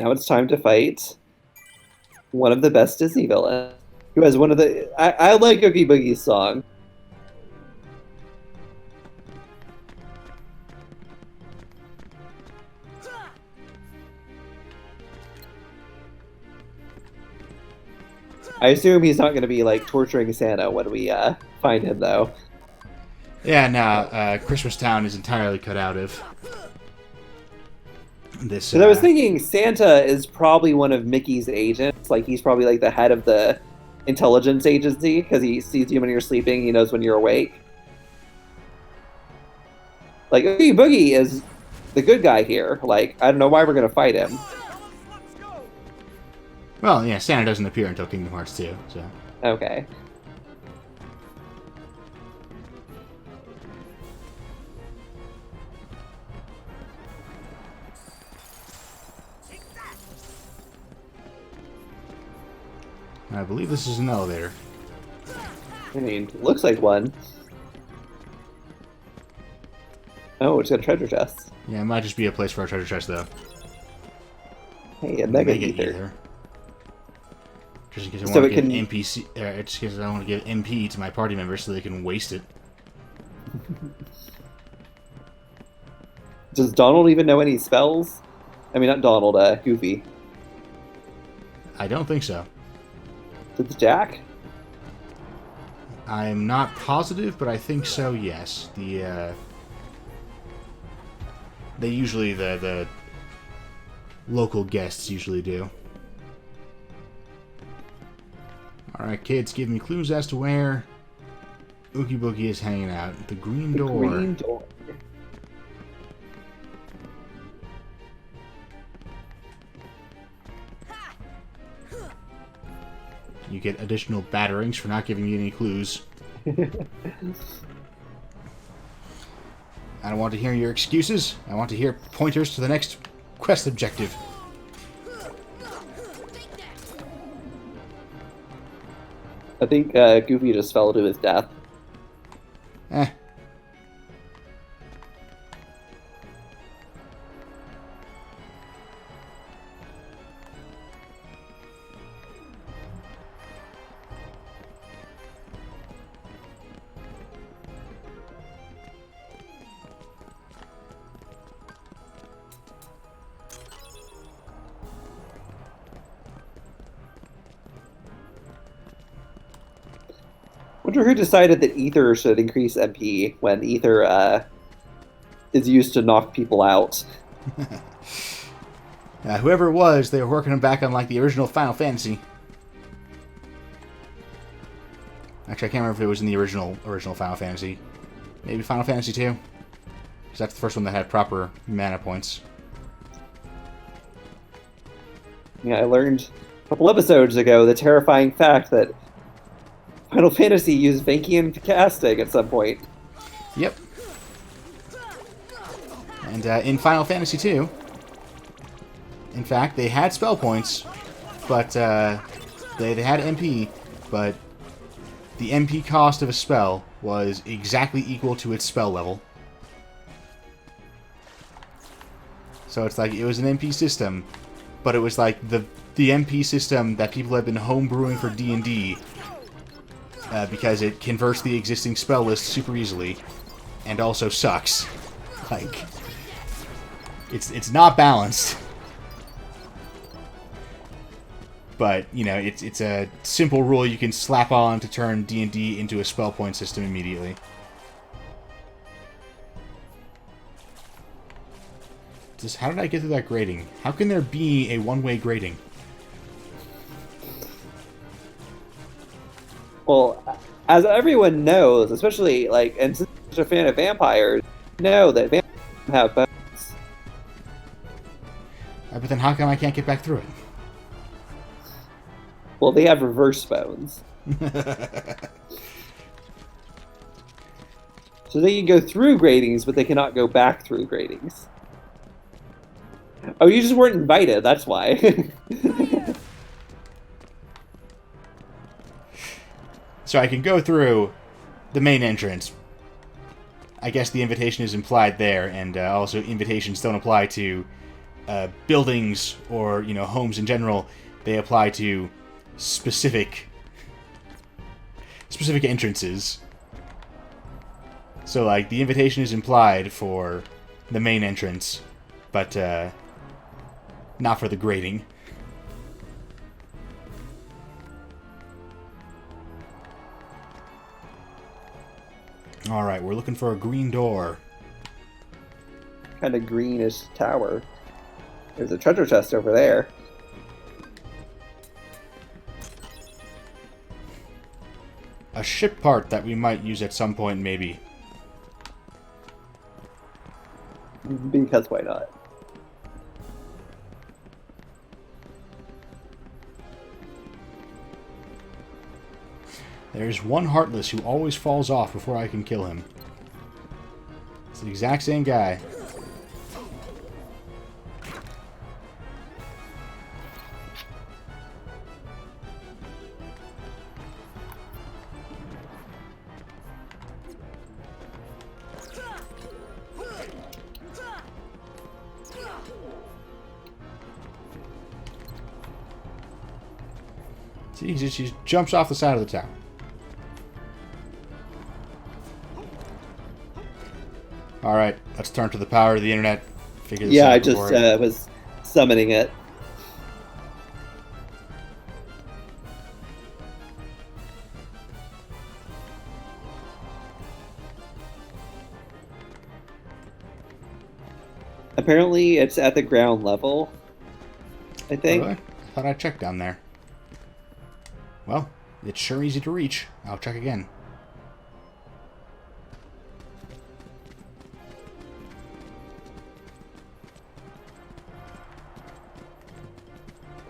Now it's time to fight one of the best Disney villains, who has one of the... I like Oogie Boogie's song. I assume he's not going to be, torturing Santa when we find him, though. Yeah, no, Christmas Town is entirely cut out of this. Because I was thinking Santa is probably one of Mickey's agents. He's probably, the head of the intelligence agency, because he sees you when you're sleeping, he knows when you're awake. Oogie Boogie is the good guy here. I don't know why we're going to fight him. Well, yeah, Santa doesn't appear until Kingdom Hearts 2, so... Okay. I believe this is an elevator. I mean, looks like one. Oh, it's got a treasure chest. Yeah, it might just be a place for a treasure chest, though. Hey, a Mega Ether. Just in case I want to give NPC, just in case I want to give MP to my party members so they can waste it. Does Donald even know any spells? I mean, not Donald, Goofy. I don't think so. Does Jack? I'm not positive, but I think so, yes. They usually, the local guests usually do. Alright, kids, give me clues as to where Oogie Boogie is hanging out. The green door. The green door. You get additional batterings for not giving me any clues. I don't want to hear your excuses. I want to hear pointers to the next quest objective. I think Goofy just fell to his death. Eh. Wonder who decided that ether should increase MP when ether is used to knock people out. Whoever it was, they were working him back on like the original Final Fantasy. Actually, I can't remember if it was in the original Final Fantasy. Maybe Final Fantasy 2? Because that's the first one that had proper mana points. Yeah, I learned a couple episodes ago the terrifying fact that Final Fantasy used Vankian casting at some point. Yep. And in Final Fantasy 2, in fact, they had spell points, but they had MP, but the MP cost of a spell was exactly equal to its spell level. So it's like, it was an MP system, but it was like the MP system that people have been homebrewing for D&D, because it converts the existing spell list super easily, and also sucks. Like, it's not balanced. But, you know, it's a simple rule you can slap on to turn D&D into a spell point system immediately. Just, how did I get through that grading? How can there be a one-way grading? Well, as everyone knows, especially, like, and since you're a fan of vampires, know that vampires have bones. But then how come I can't get back through it? Well, they have reverse bones. So they can go through gratings, but they cannot go back through gratings. Oh, you just weren't invited, that's why. So I can go through the main entrance. I guess the invitation is implied there, and also invitations don't apply to buildings or, you know, homes in general. They apply to specific entrances. So, like, the invitation is implied for the main entrance, but not for the grating. Alright, we're looking for a green door. Kind of greenish tower. There's a treasure chest over there. A ship part that we might use at some point, maybe. Because why not? There's one Heartless who always falls off before I can kill him. It's the exact same guy. See, he just jumps off the side of the tower. Alright, let's turn to the power of the internet. Figure this out I just before was summoning it. Apparently, it's at the ground level. I think. Really? I thought I checked down there. Well, it's sure easy to reach. I'll check again.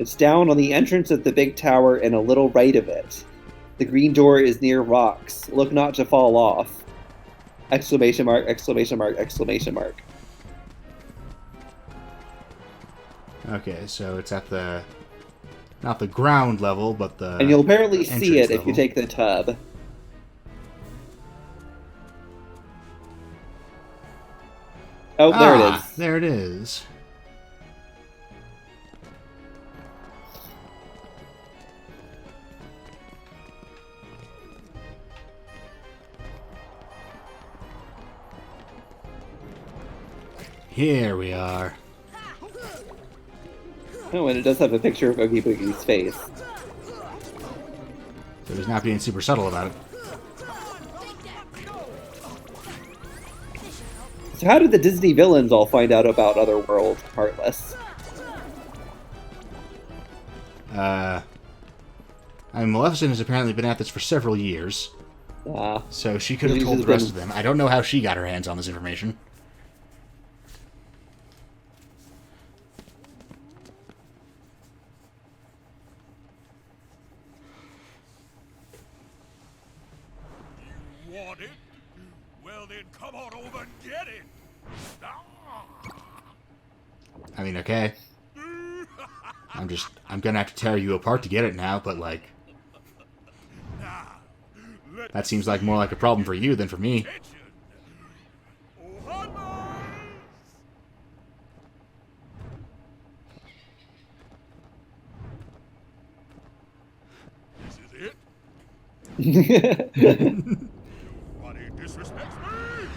It's down on the entrance of the big tower and a little right of it. The green door is near rocks. Look not to fall off. Exclamation mark, exclamation mark, exclamation mark. Okay, so it's at the Not the ground level, but the And you'll apparently see it entrance if you level. take the tub. Oh, there it is. There it is. Here we are. Oh, and it does have a picture of Oogie Boogie's face. So he's not being super subtle about it. So how did the Disney villains all find out about Otherworld, Heartless? I mean, Maleficent has apparently been at this for several years, so she could have She's told the been- rest of them. I don't know how she got her hands on this information. Want it? Well then, come on over and get it. Ah! I mean, okay. I'm gonna have to tear you apart to get it now, but like, Let that seems like more like a problem for you than for me. attention. Oh, Heartless! This is it? Nobody disrespects me!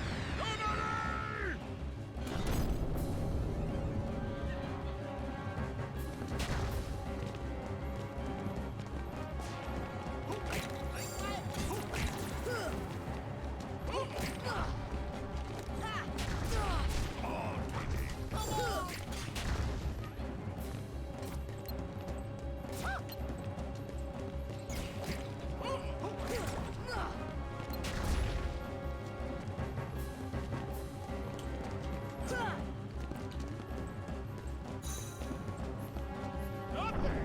Nobody!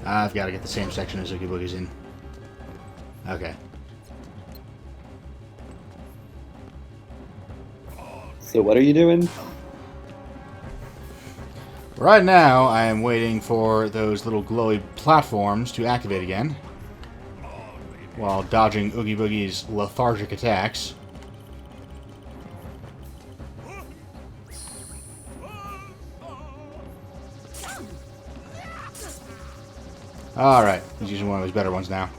I've got to get the same section as Oogie Boogie's in. Okay. So what are you doing? Right now, I am waiting for those little glowy platforms to activate again, while dodging Oogie Boogie's lethargic attacks. Alright, he's using one of his better ones now.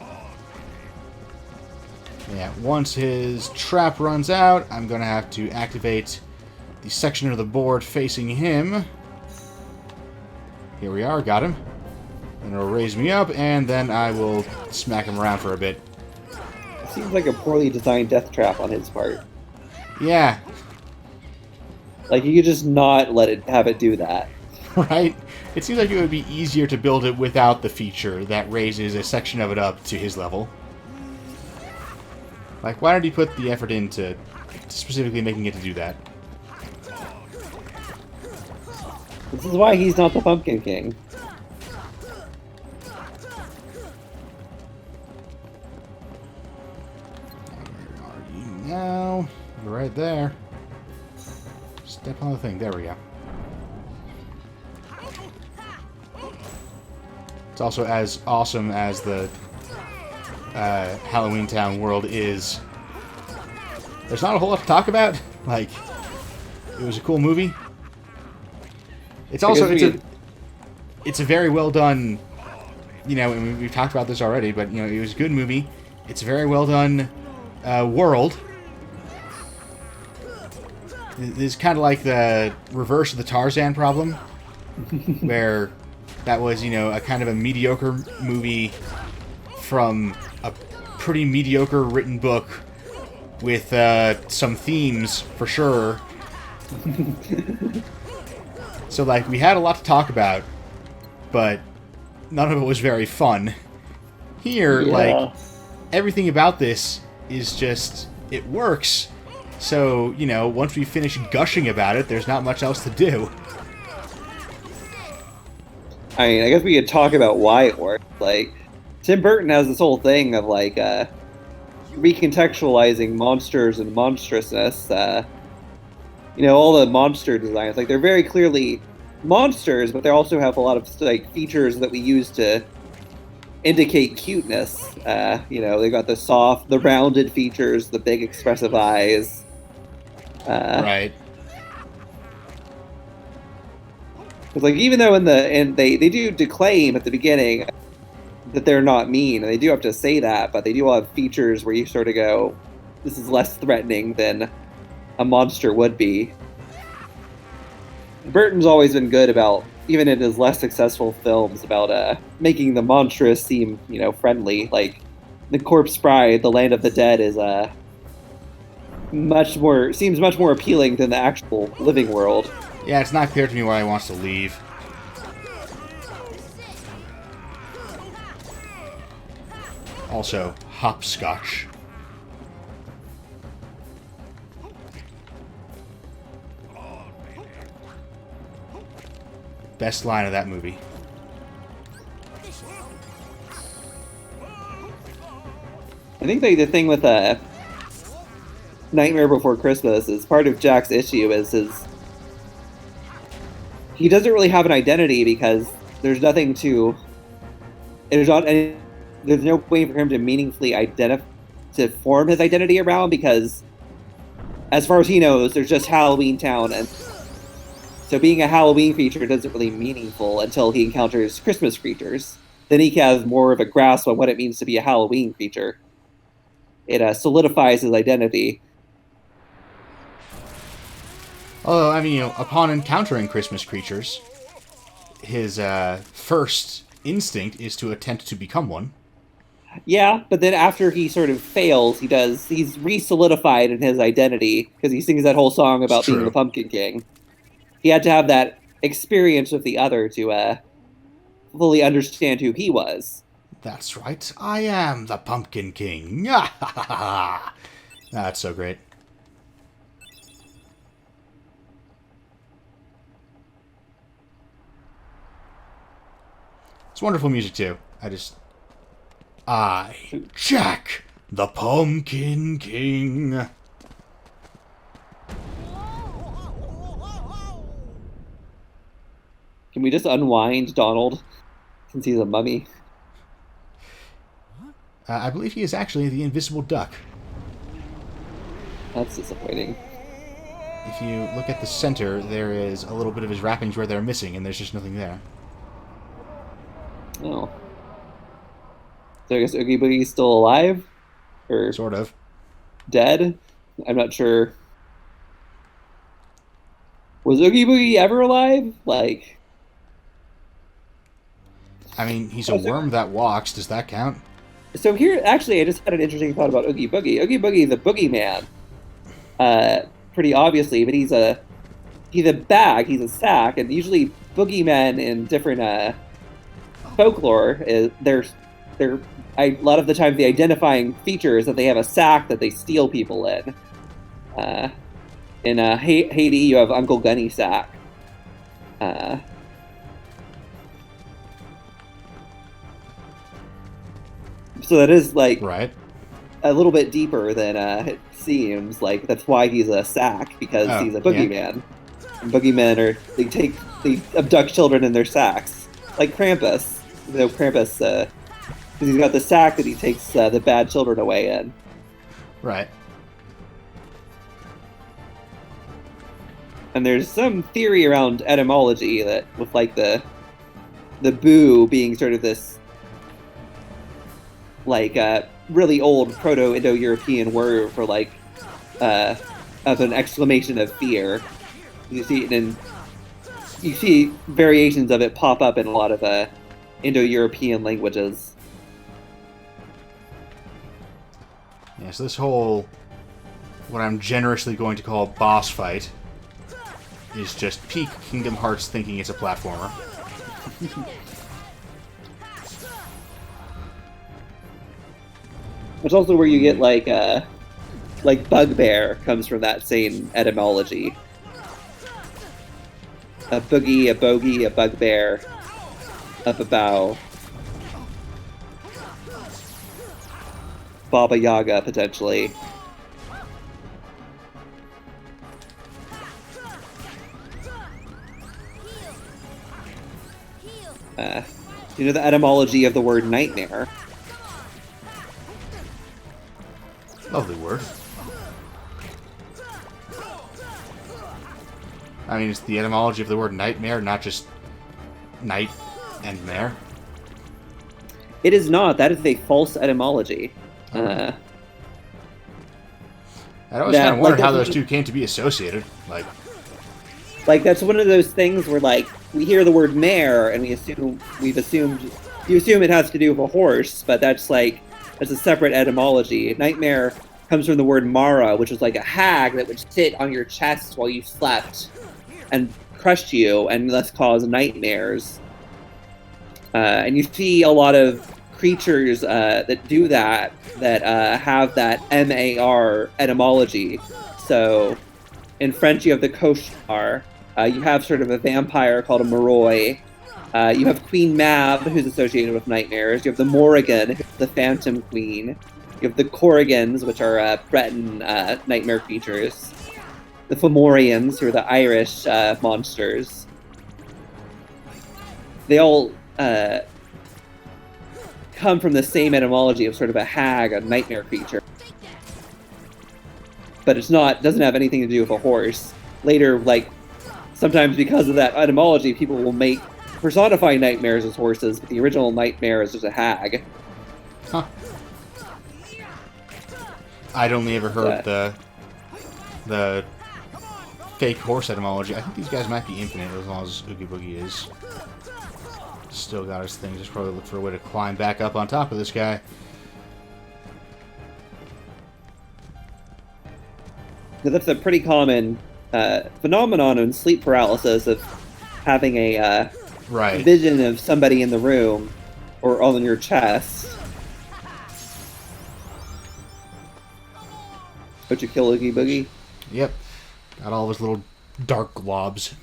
Yeah, once his trap runs out, I'm going to have to activate the section of the board facing him. Here we are, got him. And it'll raise me up, and then I will smack him around for a bit. Seems like a poorly designed death trap on his part. Yeah, Like, you could just not let it have it do that. right? It seems like it would be easier to build it without the feature that raises a section of it up to his level. Like, why did he put the effort into specifically making it to do that? This is why he's not the Pumpkin King. Where are you now? You're right there. Step on the thing. There we go. It's also as awesome as the Halloween Town world is. There's not a whole lot to talk about. Like, it was a cool movie. It's also it's a very well done. You know, and we've talked about this already, but you know, it was a good movie. It's a very well done world. It's kind of like the reverse of the Tarzan problem, where that was, you know, a kind of a mediocre movie from a pretty mediocre written book with some themes for sure. So, like, we had a lot to talk about, but none of it was very fun. Here, Yeah. like, everything about this is just, it works. So, you know, once we finish gushing about it, there's not much else to do. I mean, I guess we could talk about why it worked. Like, Tim Burton has this whole thing of, like, recontextualizing monsters and monstrousness, all the monster designs. Like they're very clearly monsters, but they also have a lot of like features that we use to indicate cuteness. They got the rounded features, the big expressive eyes. Right. Because like even though they do declaim at the beginning that they're not mean, and they do have to say that, but they do have features where you sort of go, this is less threatening than a monster would be. Burton's always been good about, even in his less successful films, about making the monstrous seem, friendly. Like The Corpse Bride, The Land of the Dead is seems much more appealing than the actual living world. Yeah, it's not clear to me why he wants to leave. Also, hopscotch. Best line of that movie. I think the thing with Nightmare Before Christmas is part of Jack's issue is he doesn't really have an identity because there's no way for him to meaningfully to form his identity around, because as far as he knows, there's just Halloween Town, and so being a Halloween creature doesn't really meaningful until he encounters Christmas creatures. Then he has more of a grasp on what it means to be a Halloween creature. It solidifies his identity. Although, I mean, upon encountering Christmas creatures, his first instinct is to attempt to become one. Yeah, but then after he sort of fails, he's re-solidified in his identity, because he sings that whole song about being the Pumpkin King. He had to have that experience with the other to fully understand who he was. That's right, I am the Pumpkin King. That's so great. It's wonderful music, too. Jack, the Pumpkin King. Can we just unwind Donald, since he's a mummy? I believe he is actually the Invisible Duck. That's disappointing. If you look at the center, there is a little bit of his wrappings where they're missing, and there's just nothing there. Oh. So I guess Oogie Boogie's still alive? Or Sort of. dead? I'm not sure. Was Oogie Boogie ever alive? Like... I mean, he's a worm that walks. Does that count? So here, actually, I just had an interesting thought about Oogie Boogie. Oogie Boogie, the boogeyman, pretty obviously, but he's a bag, he's a sack, and usually boogeymen in different folklore, a lot of the time the identifying feature is that they have a sack that they steal people in. In Haiti, you have Uncle Gunny sack. So that is like right. a little bit deeper than it seems. Like that's why he's a sack, because he's a boogeyman. Yeah. Boogeymen they abduct children in their sacks, like Krampus. Krampus, because he's got the sack that he takes the bad children away in. Right. And there's some theory around etymology that with like the boo being sort of this like really old Proto-Indo-European word for like of an exclamation of fear. You see variations of it pop up in a lot of Indo-European languages. Yeah, so this whole, what I'm generously going to call boss fight, is just peak Kingdom Hearts thinking it's a platformer. It's also where you get like bugbear comes from that same etymology. A boogie, a bogey, a bugbear, up a bow. Baba Yaga, potentially. You know the etymology of the word nightmare? Lovely word. I mean, it's the etymology of the word nightmare, not just night and mare. It is not. That is a false etymology. I always Yeah, kind of wondered like how that- those two came to be associated. Like that's one of those things where like we hear the word mare and you assume it has to do with a horse, but that's a separate etymology. Nightmare comes from the word mara, which was like a hag that would sit on your chest while you slept and crush you and thus cause nightmares. And you see a lot of creatures that do that have that MAR etymology. So in French, you have the cauchemar. You have sort of a vampire called a Moroi. You have Queen Mab, who's associated with nightmares. You have the Morrigan, who's the Phantom Queen. You have the Corrigans, which are Breton nightmare creatures. The Fomorians, who are the Irish monsters. They all come from the same etymology of sort of a hag, a nightmare creature. But doesn't have anything to do with a horse. Later, sometimes because of that etymology, people will personify nightmares as horses, but the original nightmare is just a hag. Huh. I'd only ever heard the fake horse etymology. I think these guys might be infinite as long as Oogie Boogie is. Still got his things. Just probably look for a way to climb back up on top of this guy. Now, that's a pretty common phenomenon in sleep paralysis of having a Right. vision of somebody in the room or on your chest. Would you kill Oogie Boogie? Yep. Got all of his little dark globs.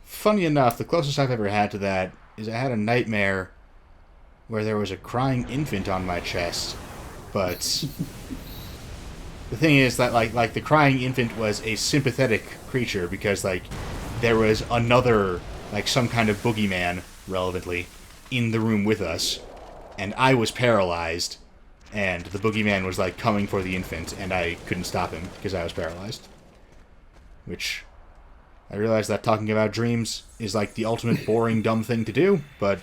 Funny enough, the closest I've ever had to that is I had a nightmare where there was a crying infant on my chest. But the thing is that like the crying infant was a sympathetic creature because there was another some kind of boogeyman relevantly in the room with us, and I was paralyzed, and the boogeyman was coming for the infant, and I couldn't stop him because I was paralyzed. Which I realized that talking about dreams is the ultimate boring dumb thing to do, but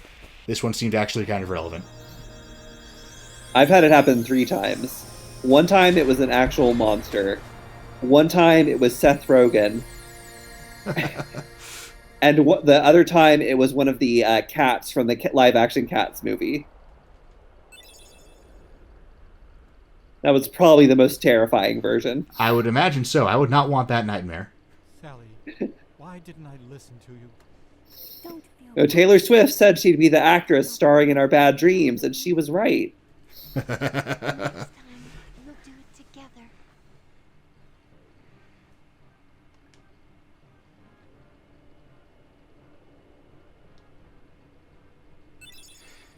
this one seemed actually kind of relevant. I've had it happen 3 times. One time it was an actual monster. One time it was Seth Rogen. And the other time it was one of the cats from the live-action Cats movie. That was probably the most terrifying version. I would imagine so. I would not want that nightmare. Sally, why didn't I listen to you? Don't feel No, Taylor Swift said she'd be the actress starring in our bad dreams, and she was right. next time. We'll do it together.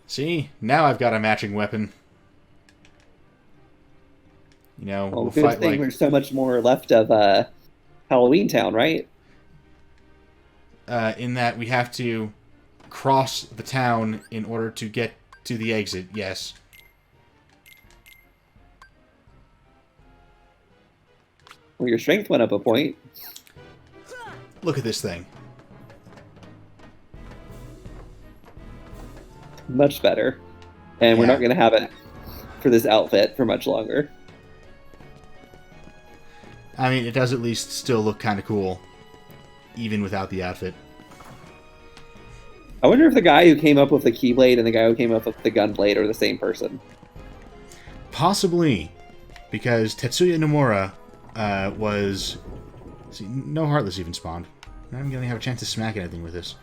See? Now I've got a matching weapon. Well, we'll good fight thing there's so much more left of Halloween Town, right? in that we have to cross the town in order to get to the exit, yes. Well, your strength went up a point. Look at this thing. Much better. And we're Yeah. not going to have it for this outfit for much longer. I mean, it does at least still look kind of cool, even without the outfit. I wonder if the guy who came up with the Keyblade and the guy who came up with the Gunblade are the same person. Possibly, because Tetsuya Nomura was... See, no Heartless even spawned. I'm not going to have a chance to smack anything with this.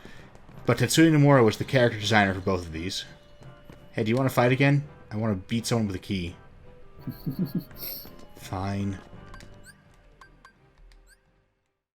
But Tetsuya Nomura was the character designer for both of these. Hey, do you want to fight again? I want to beat someone with a key. Fine.